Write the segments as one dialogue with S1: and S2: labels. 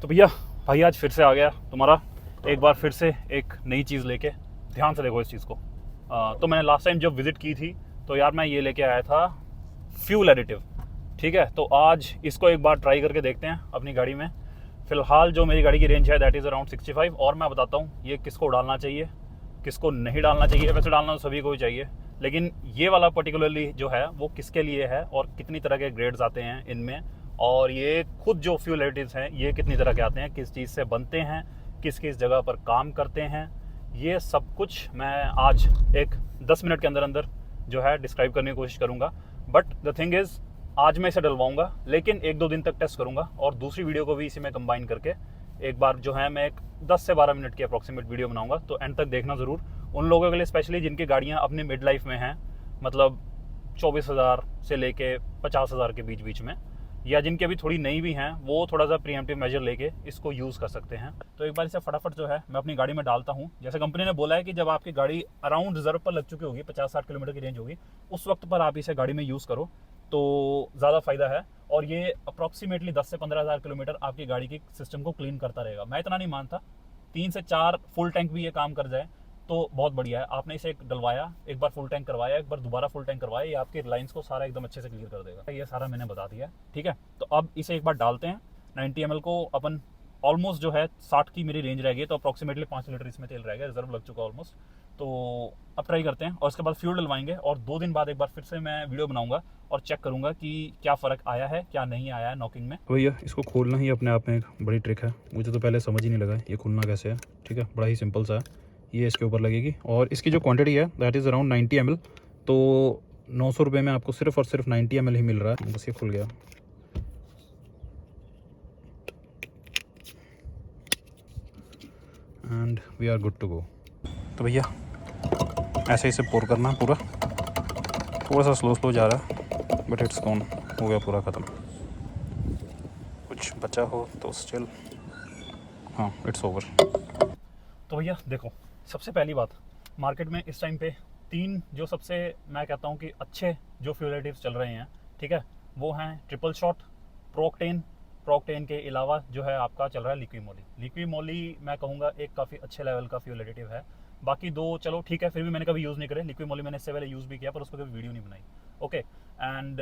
S1: तो भैया भाई आज फिर से आ गया तुम्हारा एक बार फिर से एक नई चीज़ लेके। ध्यान से देखो इस चीज़ को। तो मैंने लास्ट टाइम जब विज़िट की थी तो यार मैं ये लेके आया था फ्यूल एडिटिव। ठीक है, तो आज इसको एक बार ट्राई करके देखते हैं अपनी गाड़ी में। फ़िलहाल जो मेरी गाड़ी की रेंज है दैट इज़ अराउंड 65। और मैं बताता हूँ ये किसको डालना चाहिए किसको नहीं डालना चाहिए। वैसे डालना तो सभी को ही चाहिए, लेकिन ये वाला पर्टिकुलरली जो है वो किसके लिए है और कितनी तरह के ग्रेड्स आते हैं इनमें, और ये खुद जो फ्यूल एडिटिव्स हैं ये कितनी तरह के आते हैं, किस चीज़ से बनते हैं, किस किस जगह पर काम करते हैं, ये सब कुछ मैं आज एक 10 मिनट के अंदर अंदर जो है डिस्क्राइब करने की कोशिश करूँगा। बट द थिंग इज़ आज मैं इसे डलवाऊँगा, लेकिन 1-2 दिन तक टेस्ट करूँगा और दूसरी वीडियो को भी इसी में कंबाइन करके एक बार जो है मैं एक 10 से 12 मिनट की अप्रॉक्सीमेट वीडियो बनाऊँगा। तो एंड तक देखना ज़रूर, उन लोगों के लिए स्पेशली जिनकी गाड़ियाँ अपनी मिड लाइफ में हैं, मतलब 24,000 से लेके 50,000 के बीच बीच में, या जिनकी अभी थोड़ी नई भी हैं, वो थोड़ा सा प्रीएम्प्टिव मेजर लेके इसको यूज़ कर सकते हैं। तो एक बार इसे फटाफट जो है मैं अपनी गाड़ी में डालता हूँ। जैसे कंपनी ने बोला है कि जब आपकी गाड़ी अराउंड रिजर्व पर लग चुकी होगी, 50-60 किलोमीटर की रेंज होगी, उस वक्त पर आप इसे गाड़ी में यूज़ करो तो ज़्यादा फ़ायदा है। और ये अप्रॉक्सीमेटली 10 से 15,000 किलोमीटर आपकी गाड़ी की सिस्टम को क्लीन करता रहेगा। मैं इतना नहीं मानता, 3 से 4 फुल टैंक भी ये काम कर जाए तो बहुत बढ़िया है। आपने इसे एक डलवाया, एक बार फुल टैंक करवाया, एक बार दोबारा फुल टैंक करवाया, ये आपके लाइंस को सारा एकदम अच्छे से क्लियर कर देगा। ये सारा मैंने बता दिया, ठीक है। तो अब इसे एक बार डालते हैं। 90 ml को अपन ऑलमोस्ट जो है 60 की मेरी रेंज रहेगी, तो अप्रॉक्सीमेटली 5 लीटर इसमें तेल रहेगा, रिजर्व लग चुका ऑलमोस्ट। तो अब ट्राई करते हैं और उसके बाद फ्यूल डलवाएंगे और 2 दिन बाद एक बार फिर से मैं वीडियो बनाऊंगा और चेक करूंगा कि क्या फ़र्क आया है क्या नहीं आया है नॉकिंग में। भैया इसको खोलना ही अपने आप में एक बड़ी ट्रिक है, मुझे तो पहले समझ ही नहीं लगा ये खोलना कैसे है। ठीक है, बड़ा ही सिंपल सा है। ये इसके ऊपर लगेगी और इसकी जो क्वांटिटी है दैट इज़ अराउंड 90 ml। तो 900 रुपये में आपको सिर्फ और सिर्फ 90 ml ही मिल रहा है। बस ये खुल गया and we are good to go. तो भैया ऐसे इसे पोर करना पूरा, थोड़ा सा स्लो स्लो जा रहा है बट इट्स गॉन, हो गया पूरा ख़त्म। कुछ बचा हो तो स्टिल, हाँ इट्स ओवर। तो भैया देखो, सबसे पहली बात, मार्केट में इस टाइम पे 3 जो सबसे मैं कहता हूँ कि अच्छे जो फ्यूल एडिटिव्स चल रहे हैं, ठीक है, वो हैं ट्रिपल शॉट, प्रोक्टेन के अलावा जो है आपका चल रहा है लिक्विमोली मैं कहूँगा एक काफ़ी अच्छे लेवल का फ्यूल एडिटिव है। बाकी 2 चलो ठीक है, फिर भी मैंने कभी यूज़ नहीं करे। लिक्विमोली मैंने इससे पहले यूज़ भी किया पर उस पर कभी वीडियो नहीं बनाई। ओके, एंड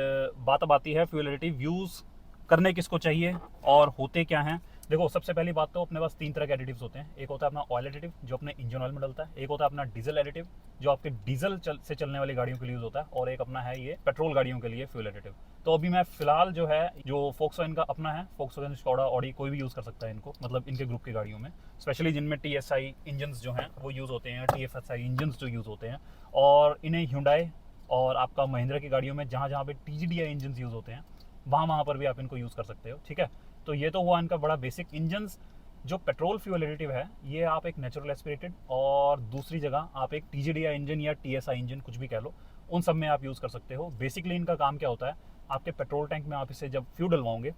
S1: बात अब आती है फ्यूल एडिटिव यूज़ करने किसको चाहिए और होते क्या हैं। देखो, सबसे पहली बात तो अपने पास 3 तरह के एडिटिव्स होते हैं। एक होता है अपना ऑयल एडिटिव जो अपने इंजन ऑयल में डलता है, एक होता है अपना डीजल एडिटिव जो आपके डीजल से चलने वाली गाड़ियों के लिए यूज़ होता है, और एक अपना है ये पेट्रोल गाड़ियों के लिए फ्यूल एडिटिव। तो अभी मैं फिलहाल जो है जो फोक्सवैगन का अपना है, फोक्सवैगन, स्कोडा, ऑडी, कोई भी यूज़ कर सकता है इनको, मतलब इनके ग्रुप की गाड़ियों में, स्पेशली जिनमें TSI इंजन जो हैं वो यूज़ होते हैं, TFSI इंजन जो यूज़ होते हैं। और इन्हें ह्यूंडई और आपका महिंद्रा की गाड़ियों में जहाँ जहाँ पे TGDI इंजन यूज़ होते हैं वहाँ पर भी आप इनको यूज़ कर सकते हो, ठीक है। तो ये तो हुआ इनका बड़ा बेसिक। इंजन्स जो पेट्रोल फ्यूल एडिटिव है ये आप एक नेचुरल एस्पिरेटेड और दूसरी जगह आप एक TGDI इंजन या TSI इंजन कुछ भी कह लो, उन सब में आप यूज़ कर सकते हो। बेसिकली इनका काम क्या होता है, आपके पेट्रोल टैंक में आप इसे जब फ्यूल डलवाओगे,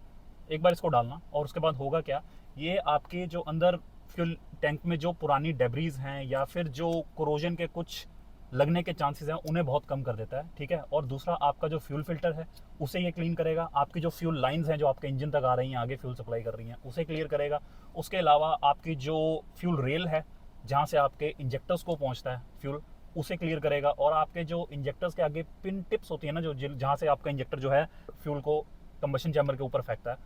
S1: एक बार इसको डालना और उसके बाद होगा क्या, ये आपके जो अंदर फ्यूल टैंक में जो पुरानी डेब्रीज हैं या फिर जो कोरोजन के कुछ लगने के चांसेस हैं उन्हें बहुत कम कर देता है, ठीक है। और दूसरा आपका जो फ्यूल फिल्टर है उसे ये क्लीन करेगा, आपकी जो फ्यूल लाइंस हैं जो आपके इंजन तक आ रही हैं, आगे फ्यूल सप्लाई कर रही हैं, उसे क्लियर करेगा। उसके अलावा आपकी जो फ्यूल रेल है जहाँ से आपके इंजेक्टर्स को पहुँचता है फ्यूल, उसे क्लियर करेगा। और आपके जो इंजेक्टर्स के आगे पिन टिप्स होती है ना, जो जहाँ से आपका इंजेक्टर जो है फ्यूल को कंबशन चैम्बर के ऊपर फेंकता है,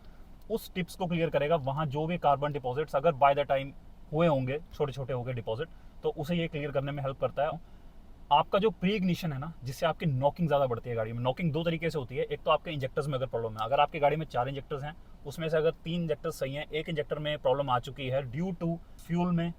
S1: उस टिप्स को क्लियर करेगा। वहाँ जो भी कार्बन डिपॉजिट्स अगर बाय द टाइम हुए होंगे, छोटे छोटे हो गए डिपॉजिट, तो उसे ये क्लियर करने में हेल्प करता है। आपका जो प्री इग्निशन है ना, जिससे आपकी नॉकिंग ज़्यादा बढ़ती है गाड़ी में। नॉकिंग 2 तरीके से होती है, एक तो आपके इंजेक्टर्स में अगर प्रॉब्लम है, अगर आपकी गाड़ी में 4 इंजेक्टर्स हैं उसमें से अगर 3 इंजेक्टर्स सही हैं, एक इंजेक्टर में प्रॉब्लम आ चुकी है ड्यू टू फ्यूल में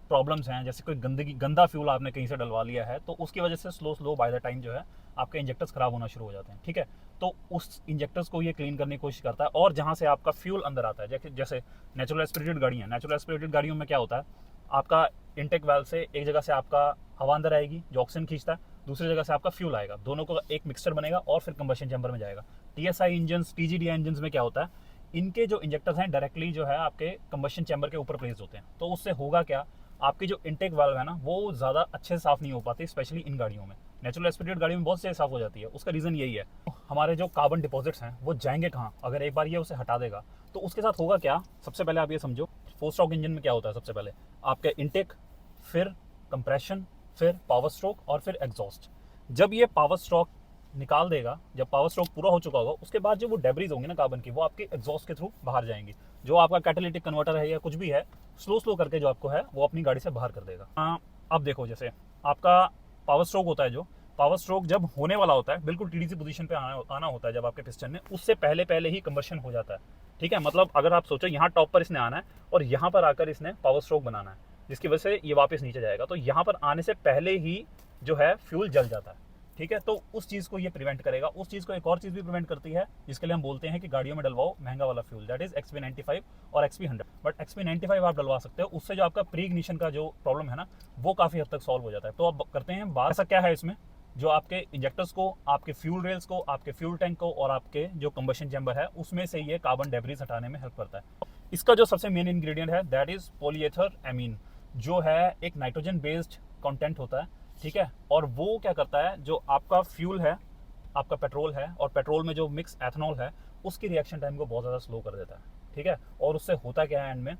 S1: प्रॉब्लम्स हैं, जैसे कोई गंदा फ्यूल आपने कहीं से डलवा लिया है, तो उसकी वजह से स्लो बाय द टाइम जो है आपके इंजेक्टर्स खराब होना शुरू हो जाते हैं, ठीक है। तो उस इंजेक्टर्स को ये क्लीन करने की कोशिश करता है। और जहाँ से आपका फ्यूल अंदर आता है, जैसे नेचुरल एस्पिरेटेड गाड़ियाँ, नेचुरल एस्पिरेटेड गाड़ियों में क्या होता है, आपका इनटेक वाल्व से एक जगह से आपका हवा अंदर आएगी जो ऑक्सीजन खींचता है, दूसरी जगह से आपका फ्यूल आएगा, दोनों को एक मिक्सचर बनेगा और फिर कंबशन चैम्बर में जाएगा। TSI इंजन, TGDI इंजन में क्या होता है, इनके जो इंजेक्टर्स हैं डायरेक्टली जो है आपके कंबशन चैम्बर के ऊपर प्लेस होते हैं। तो उससे होगा क्या, आपकी जो इनटेक वाल्व है ना वो ज़्यादा अच्छे से साफ़ नहीं हो पाती, स्पेशली इन गाड़ियों में। नेचुरल एस्पिरेटेड गाड़ी में बहुत से साफ हो जाती है, उसका रीज़न यही है। हमारे जो कार्बन डिपॉजिट्स हैं वो जाएंगे कहाँ, अगर एक बार ये उसे हटा देगा तो उसके साथ होगा क्या। सबसे पहले आप ये समझो, 4 स्ट्रोक इंजन में क्या होता है, सबसे पहले आपके इनटेक, फिर कंप्रेशन, फिर पावर स्ट्रोक और फिर एग्जॉस्ट। जब ये पावर स्ट्रोक निकाल देगा, जब पावर स्ट्रोक पूरा हो चुका होगा, उसके बाद जो वो डेब्रीज होंगे ना कार्बन की, वो आपके एग्जॉस्ट के थ्रू बाहर जाएंगी। जो आपका कैटालिटिक कन्वर्टर है या कुछ भी है, स्लो स्लो करके जो आपको है वो अपनी गाड़ी से बाहर कर देगा। अब देखो, जैसे आपका पावर स्ट्रोक होता है, जो पावर स्ट्रोक जब होने वाला होता है, बिल्कुल टीडीसी पोजीशन पे आना होता है जब आपके पिस्टन में, उससे पहले पहले ही कंबर्शन हो जाता है। ठीक है, मतलब अगर आप सोचो यहाँ टॉप पर इसने आना है और यहाँ पर आकर इसने पावर स्ट्रोक बनाना है, जिसकी वजह से ये वापस नीचे जाएगा, तो यहाँ पर आने से पहले ही जो है फ्यूल जल जाता है। ठीक है, तो उस चीज़ को ये प्रिवेंट करेगा। उस चीज़ को एक और चीज़ भी प्रिवेंट करती है, जिसके लिए हम बोलते हैं कि गाड़ियों में डलवाओ महंगा वाला फ्यूल, दैट इज XP95 और XP100। बट XP95 आप डलवा सकते हो, उससे जो आपका प्री इग्निशन का जो प्रॉब्लम है ना, वो काफ़ी हद तक सॉल्व हो जाता है। तो अब करते हैं बात, ऐसा क्या है इसमें जो आपके इंजेक्टर्स को, आपके फ्यूल रेल्स को, आपके फ्यूल टैंक को और आपके जो कंबशन चैम्बर है उसमें से ये कार्बन डेब्रीज हटाने में हेल्प करता है। इसका जो सबसे मेन इंग्रेडिएंट है दैट इज पॉलीएथर एमीन, जो है एक नाइट्रोजन बेस्ड कंटेंट होता है। ठीक है, और वो क्या करता है, जो आपका फ्यूल है, आपका पेट्रोल है, और पेट्रोल में जो मिक्स एथनॉल है, उसकी रिएक्शन टाइम को बहुत ज़्यादा स्लो कर देता है। ठीक है, और उससे होता क्या है एंड में,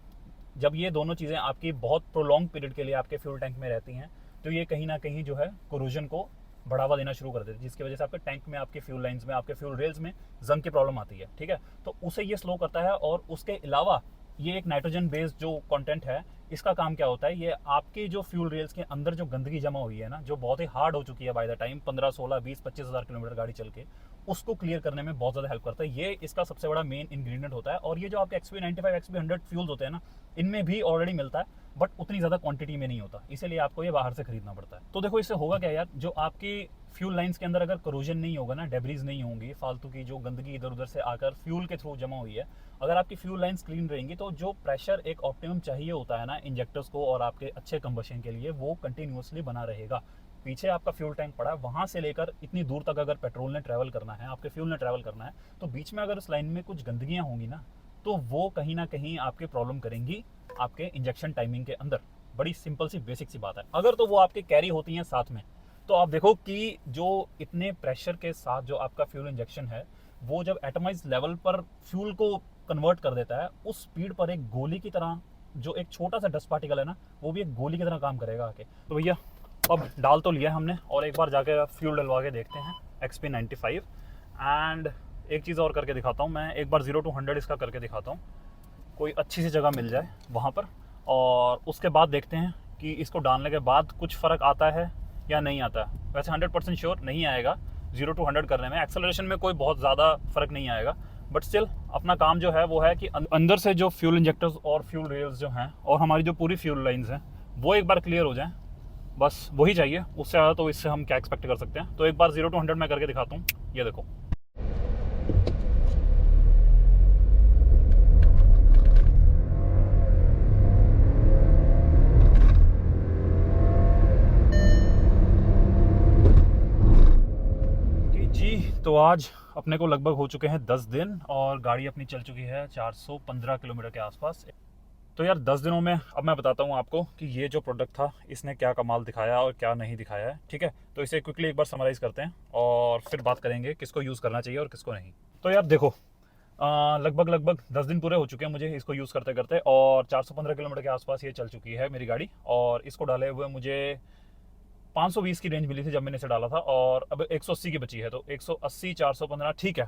S1: जब ये दोनों चीज़ें आपकी बहुत प्रोलॉन्ग पीरियड के लिए आपके फ्यूल टैंक में रहती हैं, तो ये कहीं ना कहीं जो है कोरोजन को बढ़ावा देना शुरू कर देती है, जिसकी वजह से आपके टैंक में, आपके फ्यूल लाइंस में, आपके फ्यूल रेल्स में जंग की प्रॉब्लम आती है। ठीक है, तो उसे ये स्लो करता है। और उसके अलावा ये एक नाइट्रोजन बेस्ड जो कंटेंट है, इसका काम क्या होता है, ये आपके जो फ्यूल रेल्स के अंदर जो गंदगी जमा हुई है ना, जो बहुत ही हार्ड हो चुकी है बाय द टाइम 15, 16, 20, 25 हज़ार किलोमीटर गाड़ी चल के, उसको क्लियर करने में बहुत ज़्यादा हेल्प करता है। ये इसका सबसे बड़ा मेन इंग्रेडिएंट होता है। और ये जो आपके XP95, XP100 फ्यूल्स होते हैं ना, इनमें भी ऑलरेडी मिलता है, बट उतनी ज़्यादा क्वांटिटी में नहीं होता, इसीलिए आपको ये बाहर से खरीदना पड़ता है। तो देखो, इससे होगा क्या यार, जो आपकी फ्यूल लाइंस के अंदर अगर करोजन नहीं होगा ना, डेब्रीज नहीं होंगी, फालतू की जो गंदगी इधर उधर से आकर फ्यूल के थ्रू जमा हुई है, अगर आपकी फ्यूल लाइंस क्लीन रहेंगी, तो जो प्रेशर एक ऑप्टिमम चाहिए होता है ना इंजेक्टर्स को और आपके अच्छे कंबशन के लिए, वो कंटिन्यूसली बना रहेगा। पीछे आपका फ्यूल टैंक पड़ा है, वहाँ से लेकर इतनी दूर तक अगर पेट्रोल ने ट्रैवल करना है, आपके फ्यूल ने ट्रैवल करना है, तो बीच में अगर उस लाइन में कुछ गंदगियाँ होंगी ना, तो वो कहीं ना कहीं आपके प्रॉब्लम करेंगी आपके इंजेक्शन टाइमिंग के अंदर। बड़ी सिंपल सी बेसिक सी बात है। अगर तो वो आपके कैरी होती हैं साथ में, तो आप देखो कि जो इतने प्रेशर के साथ जो आपका फ्यूल इंजेक्शन है, वो जब एटमाइज लेवल पर फ्यूल को कन्वर्ट कर देता है, उस स्पीड पर एक गोली की तरह, जो एक छोटा सा डस्ट पार्टिकल है ना, वो भी एक गोली की तरह काम करेगा आके। तो भैया अब डाल तो लिया हमने, और एक बार जाके फ्यूल डलवा के देखते हैं XP95। एंड एक चीज़ और करके दिखाता हूँ मैं, एक बार 0 to 100 इसका करके दिखाता हूँ, कोई अच्छी सी जगह मिल जाए वहाँ पर, और उसके बाद देखते हैं कि इसको डालने के बाद कुछ फ़र्क आता है या नहीं आता है। वैसे 100% श्योर नहीं आएगा 0 to 100 करने में, एक्सेलरेशन में कोई बहुत ज़्यादा फ़र्क नहीं आएगा, बट स्टिल अपना काम जो है वो है कि अंदर से जो फ्यूल इंजेक्टर्स और फ्यूल रेल्स जो हैं और हमारी जो पूरी फ्यूल लाइंस हैं, वो एक बार क्लियर हो जाएं, बस वही चाहिए। उससे ज़्यादा तो इससे हम क्या एक्सपेक्ट कर सकते हैं। तो एक बार 0 to 100 मैं करके दिखाता हूँ, ये देखो। तो आज अपने को लगभग हो चुके हैं 10 दिन और गाड़ी अपनी चल चुकी है 415 किलोमीटर के आसपास। तो यार 10 दिनों में अब मैं बताता हूँ आपको कि ये जो प्रोडक्ट था इसने क्या कमाल दिखाया और क्या नहीं दिखाया है। ठीक है, तो इसे क्विकली एक बार समराइज़ करते हैं और फिर बात करेंगे किसको यूज़ करना चाहिए और किसको नहीं। तो यार देखो, लगभग 10 दिन पूरे हो चुके हैं मुझे इसको यूज़ करते करते, और 415 किलोमीटर के आसपास ये चल चुकी है मेरी गाड़ी। और इसको डाले हुए मुझे 520 की रेंज मिली थी जब मैंने इसे डाला था, और अब 180 की बची है, तो 180 415 ठीक है।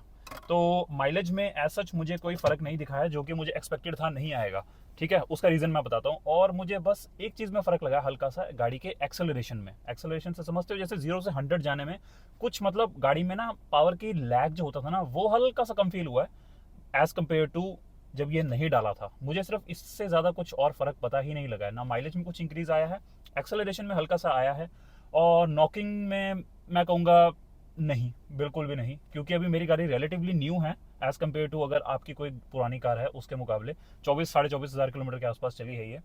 S1: तो माइलेज में एज सच मुझे कोई फ़र्क नहीं दिखा है, जो कि मुझे एक्सपेक्टेड था नहीं आएगा। ठीक है, उसका रीज़न मैं बताता हूँ। और मुझे बस एक चीज़ में फ़र्क लगा हल्का सा, गाड़ी के एक्सेलरेशन में। एक्सेलरेशन से समझते हो, जैसे 0 से 100 जाने में कुछ मतलब गाड़ी में ना पावर की लैग जो होता था ना, वो हल्का सा कम फील हुआ है एज़ कम्पेयर टू जब ये नहीं डाला था। मुझे सिर्फ इससे ज़्यादा कुछ और फ़र्क पता ही नहीं लगा है। ना माइलेज में कुछ इंक्रीज़ आया है, एक्सेलरेशन में हल्का सा आया है, और नॉकिंग में मैं कहूँगा नहीं, बिल्कुल भी नहीं, क्योंकि अभी मेरी गाड़ी रिलेटिवली न्यू है एज़ कम्पेयर टू अगर आपकी कोई पुरानी कार है उसके मुकाबले। 24 साढ़े 24 हज़ार किलोमीटर के आसपास चली है ये,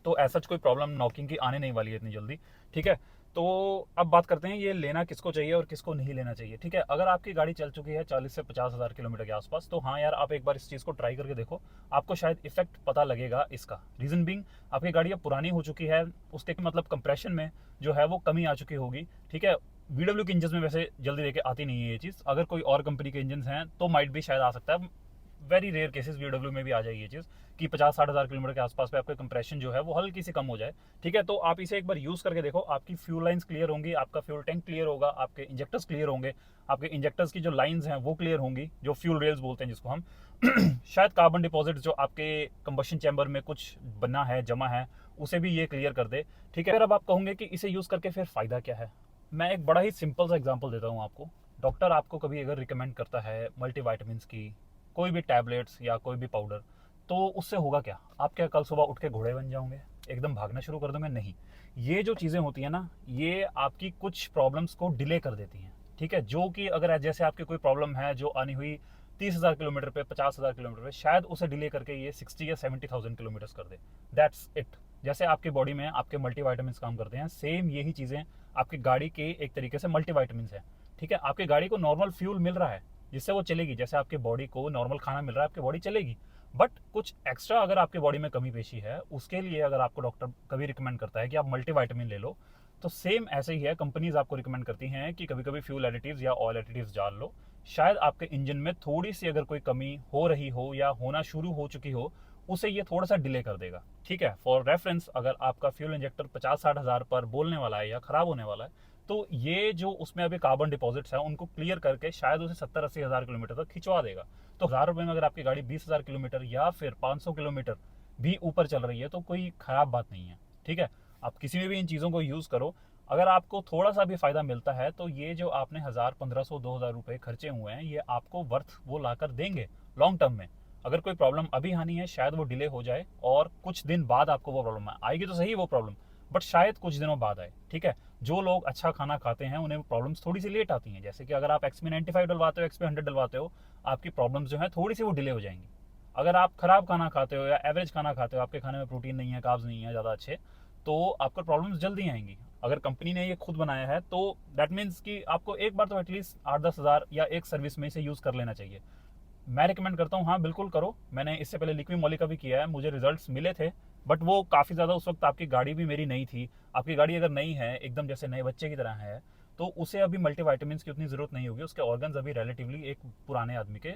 S1: तो ऐसा कोई प्रॉब्लम नॉकिंग की आने नहीं वाली है इतनी जल्दी। ठीक है, तो अब बात करते हैं ये लेना किसको चाहिए और किसको नहीं लेना चाहिए। ठीक है, अगर आपकी गाड़ी चल चुकी है 40 से 50 हज़ार किलोमीटर के आसपास, तो हाँ यार, आप एक बार इस चीज़ को ट्राई करके देखो, आपको शायद इफेक्ट पता लगेगा इसका। रीज़न बीइंग, आपकी गाड़ी अब पुरानी हो चुकी है, उसके मतलब कंप्रेशन में जो है वो कमी आ चुकी होगी। ठीक है,
S2: VW के इंजन में वैसे जल्दी लेके आती नहीं है ये चीज़। अगर कोई और कंपनी के इंजन हैं तो माइट भी शायद आ सकता है, वेरी रेयर केसेस VW में भी आ जाएगी ये चीज़ कि 50-60 हज़ार किलोमीटर के आसपास पे आपका कंप्रेशन जो है वो हल्की सी कम हो जाए। ठीक है, तो आप इसे एक बार यूज़ करके देखो, आपकी फ्यूल लाइंस क्लियर होंगी, आपका फ्यूल टैंक क्लियर होगा, आपके इंजेक्टर्स क्लियर होंगे, आपके इंजेक्टर्स की जो लाइंस हैं वो क्लियर होंगी, जो फ्यूल रेल्स बोलते हैं जिसको हम शायद कार्बन डिपॉजिट जो आपके कंबशन चैम्बर में कुछ बना है, जमा है, उसे भी ये क्लियर कर दे। ठीक है, फिर अब आप कहोगे कि इसे यूज़ करके फिर फ़ायदा क्या है। मैं एक बड़ा ही सिंपल सा एग्जांपल देता हूँ आपको। डॉक्टर आपको कभी अगर रिकमेंड करता है मल्टीविटामिन्स की कोई भी टैबलेट्स या कोई भी पाउडर, तो उससे होगा क्या? आप क्या कल सुबह उठ के घोड़े बन जाओगे, एकदम भागना शुरू कर दोगे? नहीं। ये जो चीज़ें होती हैं ना, ये आपकी कुछ प्रॉब्लम्स को डिले कर देती हैं। ठीक है, जो कि अगर जैसे आपकी कोई प्रॉब्लम है जो आनी हुई 30,000 किलोमीटर पे, 50,000 किलोमीटर पे, शायद उसे डिले करके ये 60 या 70,000 किलोमीटर्स कर दे। That's it. जैसे आपकी बॉडी में आपके मल्टीविटामिन्स काम करते हैं, सेम यही चीज़ें आपकी गाड़ी के एक तरीके से मल्टीविटामिन्स हैं। ठीक है, आपकी गाड़ी को नॉर्मल फ्यूल मिल रहा है जिससे वो चलेगी, जैसे आपके बॉडी को नॉर्मल खाना मिल रहा है आपकी बॉडी चलेगी। बट कुछ एक्स्ट्रा अगर आपकी बॉडी में कमी पेशी है, उसके लिए अगर आपको डॉक्टर कभी रिकमेंड करता है कि आप मल्टीविटामिन ले लो, तो सेम ऐसे ही है, कंपनीज आपको रिकमेंड करती हैं कि कभी कभी फ्यूल एडिटिव्स या ऑयल एडिटिव्स डाल लो। शायद आपके इंजन में थोड़ी सी अगर कोई कमी हो रही हो या होना शुरू हो चुकी हो, उसे ये थोड़ा सा डिले कर देगा। ठीक है, फॉर रेफरेंस, अगर आपका फ्यूल इंजेक्टर 50-60 हज़ार पर बोलने वाला है या ख़राब होने वाला है, तो ये जो उसमें अभी कार्बन डिपॉजिट्स हैं उनको क्लियर करके शायद उसे 70-80 हज़ार किलोमीटर तक खिंचवा देगा। तो ₹1000 में अगर आपकी गाड़ी 20,000 किलोमीटर या फिर 500 किलोमीटर भी ऊपर चल रही है तो कोई ख़राब बात नहीं है। ठीक है, आप किसी में भी इन चीज़ों को यूज़ करो, अगर आपको थोड़ा सा भी फ़ायदा मिलता है तो ये जो आपने 1000, 1500, 2000 रुपये खर्चे हुए हैं, ये आपको वर्थ वो ला कर देंगे लॉन्ग टर्म में। अगर कोई प्रॉब्लम अभी आनी है, शायद वो डिले हो जाए और कुछ दिन बाद आपको वो प्रॉब्लम आएगी, तो सही वो प्रॉब्लम, बट शायद कुछ दिनों बाद आए। ठीक है, जो लोग अच्छा खाना खाते हैं उन्हें प्रॉब्लम्स थोड़ी सी लेट आती हैं। जैसे कि अगर आप XP95 डलवाते हो, XP100 डलवाते हो, आपकी प्रॉब्लम्स जो हैं थोड़ी सी वो डिले हो जाएंगी। अगर आप खराब खाना खाते हो या एवरेज खाना खाते हो, आपके खाने में प्रोटीन नहीं है, कार्ब्स नहीं है ज़्यादा अच्छे, तो आपको प्रॉब्लम्स जल्दी आएंगी। अगर कंपनी ने ये खुद बनाया है तो दैट मीन्स कि आपको एक बार तो एटलीस्ट 8-10 हज़ार या एक सर्विस में इसे यूज़ कर लेना चाहिए। मैं रिकमेंड करता हूँ, हाँ बिल्कुल करो। मैंने इससे पहले लिक्वी मोली का भी किया है, मुझे रिजल्ट्स मिले थे, बट वो काफ़ी ज़्यादा, उस वक्त आपकी गाड़ी भी मेरी नई थी। आपकी गाड़ी अगर नई है, एकदम जैसे नए बच्चे की तरह है, तो उसे अभी मल्टीविटामिन्स की उतनी ज़रूरत नहीं होगी, उसके ऑर्गन्स अभी रिलेटिवली एक पुराने आदमी के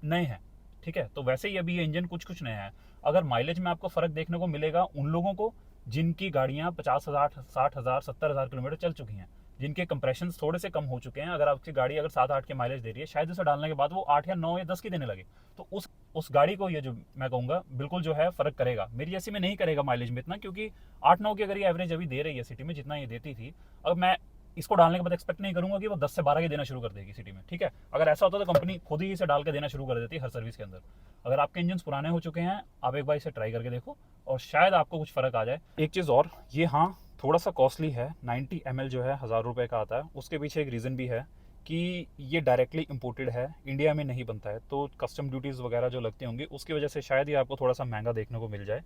S2: नए हैं। ठीक है, तो वैसे ही अभी ये इंजन कुछ कुछ नया है। अगर माइलेज में आपको फ़र्क देखने को मिलेगा उन लोगों को जिनकी गाड़ियाँ 50,000, 60,000, 70,000 किलोमीटर चल चुकी हैं, जिनके कंप्रेशन थोड़े से कम हो चुके हैं। अगर आपकी गाड़ी अगर 7-8 के माइलेज दे रही है, शायद उसे डालने के बाद वो 8 या 9 या 10 की देने लगे, तो उस गाड़ी को ये जो मैं कहूँगा बिल्कुल जो है फ़र्क करेगा। मेरी जैसी में नहीं करेगा माइलेज में इतना, क्योंकि 8-9 की अगर ये एवरेज अभी दे रही है सिटी में जितना ये देती थी, अब मैं इसको डालने के बाद एक्सपेक्ट नहीं करूंगा कि वो 10 से 12 की देना शुरू कर देगी सिटी में। ठीक है, अगर ऐसा होता तो कंपनी खुद ही इसे डाल के देना शुरू कर देती हर सर्विस के अंदर। अगर आपके इंजन पुराने हो चुके हैं, आप एक बार इसे ट्राई करके देखो और शायद आपको कुछ फ़र्क आ जाए। एक चीज़ और, ये हाँ थोड़ा सा कॉस्टली है, 90 ml जो है 1000 रुपये का आता है। उसके पीछे एक रीज़न भी है कि ये डायरेक्टली इंपोर्टेड है, इंडिया में नहीं बनता है, तो कस्टम ड्यूटीज़ वगैरह जो लगती होंगी उसकी वजह से शायद ये आपको थोड़ा सा महंगा देखने को मिल जाए।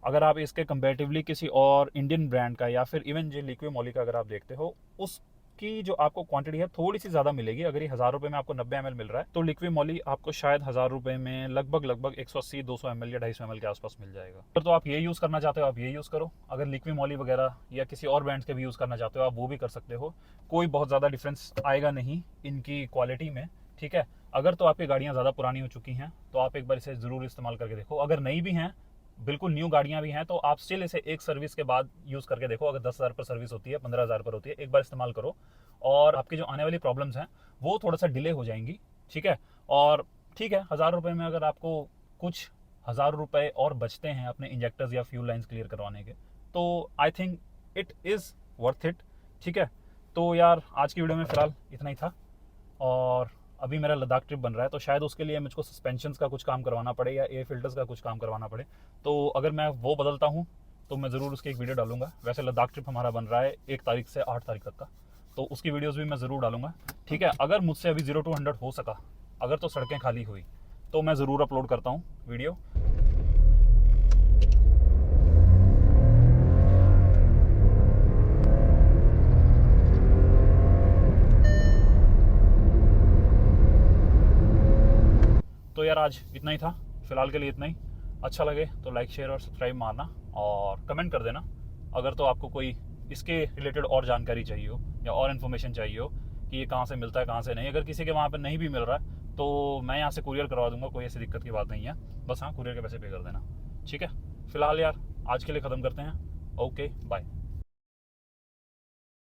S2: अगर आप इसके कंपेरेटिवली किसी और इंडियन ब्रांड का या फिर इवन जो लिक्वी मोली का अगर आप देखते हो, उसकी जो आपको क्वांटिटी है थोड़ी सी ज़्यादा मिलेगी। अगर ये 1000 रुपये में आपको 90 ml मिल रहा है, तो लिक्वी मोली आपको शायद 1000 रुपये में लगभग 180-200 ml या 250 ml के आसपास मिल जाएगा। तो आप ये यूज़ करना चाहते हो, आप ये यूज़ करो। अगर लिक्वी मोली वगैरह या किसी और ब्रांड्स के भी यूज़ करना चाहते हो, आप वो भी कर सकते हो। कोई बहुत ज़्यादा डिफरेंस आएगा नहीं इनकी क्वालिटी में। ठीक है, अगर तो आपकी गाड़ियाँ ज़्यादा पुरानी हो चुकी हैं तो आप एक बार इसे ज़रूर इस्तेमाल करके देखो। अगर नई भी हैं, बिल्कुल न्यू गाड़ियाँ भी हैं, तो आप स्टिल इसे एक सर्विस के बाद यूज़ करके देखो। अगर 10,000 पर सर्विस होती है, 15,000 पर होती है, एक बार इस्तेमाल करो और आपकी जो आने वाली प्रॉब्लम्स हैं वो थोड़ा सा डिले हो जाएंगी। ठीक है, और ठीक है, 1000 रुपये में अगर आपको कुछ 1000 रुपये और बचते हैं अपने इंजेक्टर्स या फ्यूल लाइन्स क्लियर करवाने के, तो I think it is worth it. ठीक है, तो यार आज की वीडियो में फ़िलहाल इतना ही था, और अभी मेरा लद्दाख ट्रिप बन रहा है, तो शायद उसके लिए मुझको सस्पेंशंस का कुछ काम करवाना पड़े या एयर फिल्टर्स का कुछ काम करवाना पड़े। तो अगर मैं वो बदलता हूँ तो मैं ज़रूर उसकी एक वीडियो डालूंगा। वैसे लद्दाख ट्रिप हमारा बन रहा है 1 तारीख से 8 तारीख तक का, तो उसकी वीडियोज़ भी मैं ज़रूर डालूंगा। ठीक है, अगर मुझसे अभी 0 to 100 हो सका, अगर तो सड़कें खाली हुई, तो मैं ज़रूर अपलोड करता हूँ वीडियो। तो यार आज इतना ही था, फ़िलहाल के लिए इतना ही। अच्छा लगे तो लाइक, शेयर और सब्सक्राइब मारना और कमेंट कर देना अगर तो आपको कोई इसके रिलेटेड और जानकारी चाहिए हो या और इन्फॉर्मेशन चाहिए हो कि ये कहाँ से मिलता है, कहाँ से नहीं, अगर किसी के वहाँ पर नहीं भी मिल रहा है तो मैं यहाँ से कुरियर करवा दूंगा, कोई ऐसी दिक्कत की बात नहीं है। बस हाँ, कुरियर के पैसे पे कर देना, ठीक है। फिलहाल यार आज के लिए ख़त्म करते हैं। Okay bye.